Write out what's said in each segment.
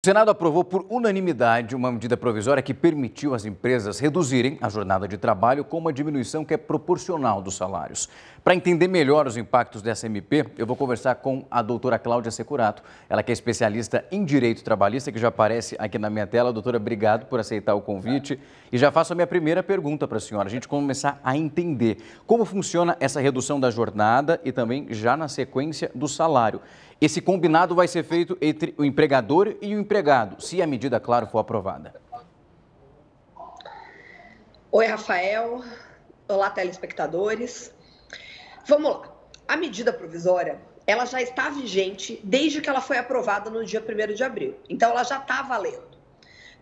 O Senado aprovou por unanimidade uma medida provisória que permitiu às empresas reduzirem a jornada de trabalho com uma diminuição que é proporcional dos salários. Para entender melhor os impactos dessa MP, eu vou conversar com a doutora Cláudia Securato, ela que é especialista em direito trabalhista, que já aparece aqui na minha tela. Doutora, obrigado por aceitar o convite. E já faço a minha primeira pergunta para a senhora, a gente começar a entender como funciona essa redução da jornada e também já na sequência do salário. Esse combinado vai ser feito entre o empregador e o empregado, se a medida, claro, for aprovada. Oi, Rafael. Olá, telespectadores. Vamos lá. A medida provisória, ela já está vigente desde que ela foi aprovada no dia 1º de abril. Então, ela já está valendo.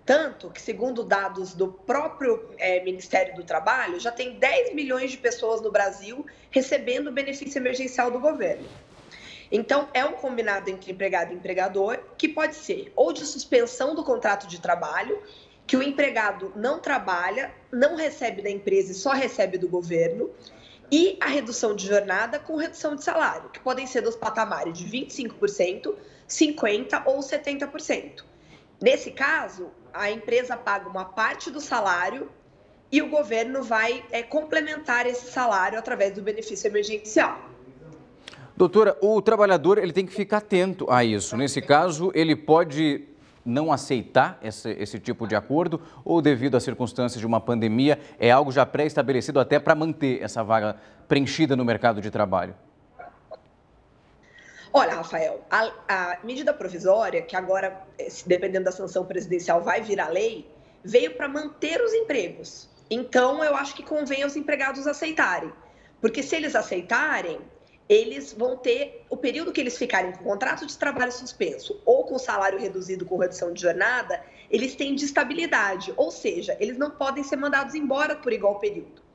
Tanto que, segundo dados do próprio Ministério do Trabalho, já tem 10 milhões de pessoas no Brasil recebendo o benefício emergencial do governo. Então, é um combinado entre empregado e empregador, que pode ser ou de suspensão do contrato de trabalho, que o empregado não trabalha, não recebe da empresa e só recebe do governo, e a redução de jornada com redução de salário, que podem ser dos patamares de 25%, 50% ou 70%. Nesse caso, a empresa paga uma parte do salário e o governo vai complementar esse salário através do benefício emergencial. Doutora, o trabalhador ele tem que ficar atento a isso. Nesse caso, ele pode não aceitar esse tipo de acordo ou, devido às circunstâncias de uma pandemia, é algo já pré-estabelecido até para manter essa vaga preenchida no mercado de trabalho? Olha, Rafael, a medida provisória, que agora, dependendo da sanção presidencial, vai virar lei, veio para manter os empregos. Então, eu acho que convém aos empregados aceitarem. Porque se eles aceitarem, eles vão ter o período que eles ficarem com o contrato de trabalho suspenso ou com salário reduzido com redução de jornada, eles têm de estabilidade, ou seja, eles não podem ser mandados embora por igual período.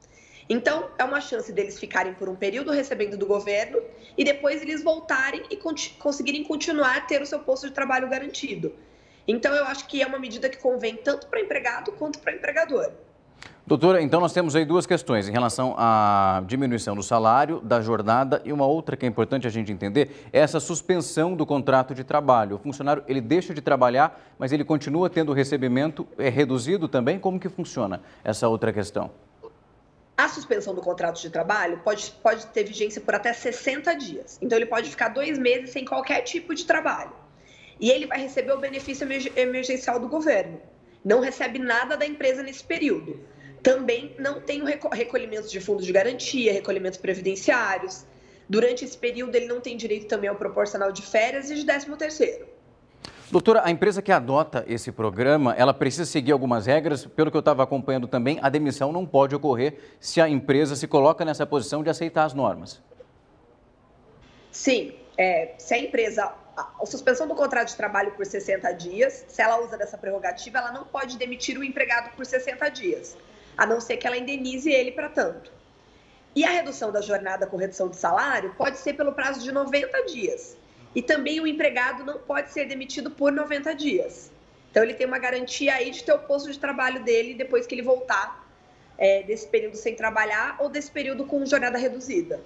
Então, é uma chance deles ficarem por um período recebendo do governo e depois eles voltarem e conseguirem continuar a ter o seu posto de trabalho garantido. Então, eu acho que é uma medida que convém tanto para o empregado quanto para o empregador. Doutora, então nós temos aí duas questões em relação à diminuição do salário, da jornada, e uma outra que é importante a gente entender é essa suspensão do contrato de trabalho. O funcionário, ele deixa de trabalhar, mas ele continua tendo o recebimento reduzido também? Como que funciona essa outra questão? A suspensão do contrato de trabalho pode ter vigência por até 60 dias. Então, ele pode ficar 2 meses sem qualquer tipo de trabalho. E ele vai receber o benefício emergencial do governo. Não recebe nada da empresa nesse período. Também não tem o recolhimento de fundos de garantia, recolhimentos previdenciários. Durante esse período, ele não tem direito também ao proporcional de férias e de 13º. Doutora, a empresa que adota esse programa, ela precisa seguir algumas regras. Pelo que eu estava acompanhando também, a demissão não pode ocorrer se a empresa se coloca nessa posição de aceitar as normas. Sim, se a empresa... A suspensão do contrato de trabalho por 60 dias, se ela usa dessa prerrogativa, ela não pode demitir o empregado por 60 dias. A não ser que ela indenize ele para tanto. E a redução da jornada com redução de salário pode ser pelo prazo de 90 dias. E também o empregado não pode ser demitido por 90 dias. Então, ele tem uma garantia aí de ter o posto de trabalho dele depois que ele voltar desse período sem trabalhar ou desse período com jornada reduzida.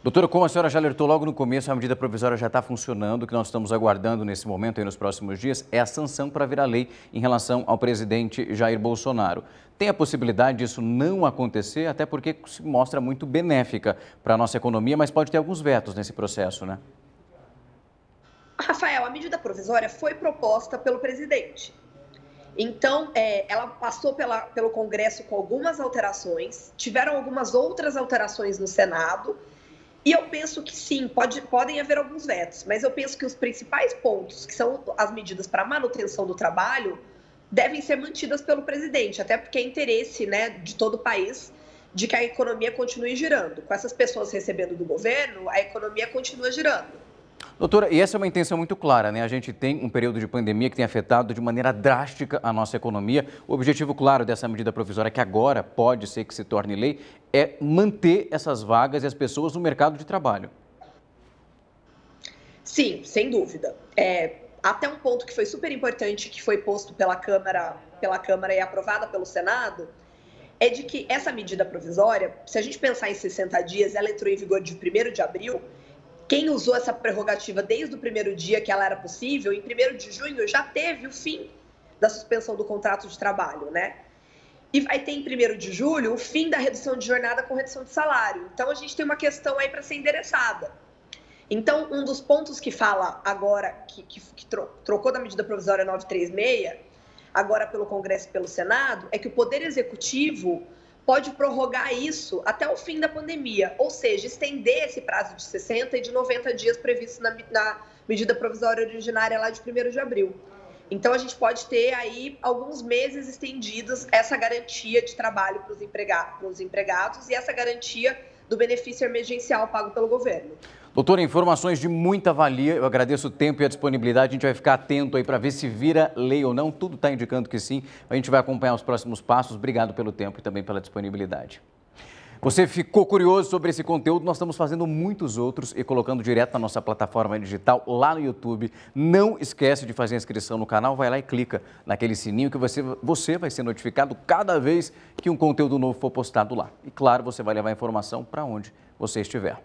Doutora, como a senhora já alertou logo no começo, a medida provisória já está funcionando. O que nós estamos aguardando nesse momento e nos próximos dias é a sanção para virar lei em relação ao presidente Jair Bolsonaro. Tem a possibilidade disso não acontecer, até porque se mostra muito benéfica para a nossa economia, mas pode ter alguns vetos nesse processo, né? Rafael, a medida provisória foi proposta pelo presidente. Então, ela passou pelo Congresso com algumas alterações, tiveram algumas outras alterações no Senado. E eu penso que sim, podem haver alguns vetos, mas eu penso que os principais pontos, que são as medidas para a manutenção do trabalho, devem ser mantidas pelo presidente, até porque é interesse, né, de todo o país de que a economia continue girando. Com essas pessoas recebendo do governo, a economia continua girando. Doutora, e essa é uma intenção muito clara, né? A gente tem um período de pandemia que tem afetado de maneira drástica a nossa economia. O objetivo claro dessa medida provisória, que agora pode ser que se torne lei, é manter essas vagas e as pessoas no mercado de trabalho. Sim, sem dúvida. Até um ponto que foi super importante, que foi posto pela Câmara e aprovada pelo Senado, é de que essa medida provisória, se a gente pensar em 60 dias, ela entrou em vigor de 1º de abril, Quem usou essa prerrogativa desde o primeiro dia que ela era possível, em 1º de junho já teve o fim da suspensão do contrato de trabalho, né? E vai ter em 1º de julho o fim da redução de jornada com redução de salário. Então, a gente tem uma questão aí para ser endereçada. Então, um dos pontos que fala agora, que trocou da medida provisória 936, agora pelo Congresso e pelo Senado, é que o Poder Executivo pode prorrogar isso até o fim da pandemia, ou seja, estender esse prazo de 60 e de 90 dias previsto na medida provisória originária lá de 1º de abril. Então, a gente pode ter aí alguns meses estendidos essa garantia de trabalho para os empregados e essa garantia do benefício emergencial pago pelo governo. Doutora, informações de muita valia, eu agradeço o tempo e a disponibilidade, a gente vai ficar atento aí para ver se vira lei ou não, tudo está indicando que sim, a gente vai acompanhar os próximos passos, obrigado pelo tempo e também pela disponibilidade. Você ficou curioso sobre esse conteúdo? Nós estamos fazendo muitos outros e colocando direto na nossa plataforma digital lá no YouTube. Não esquece de fazer a inscrição no canal, vai lá e clica naquele sininho que você vai ser notificado cada vez que um conteúdo novo for postado lá. E claro, você vai levar a informação para onde você estiver.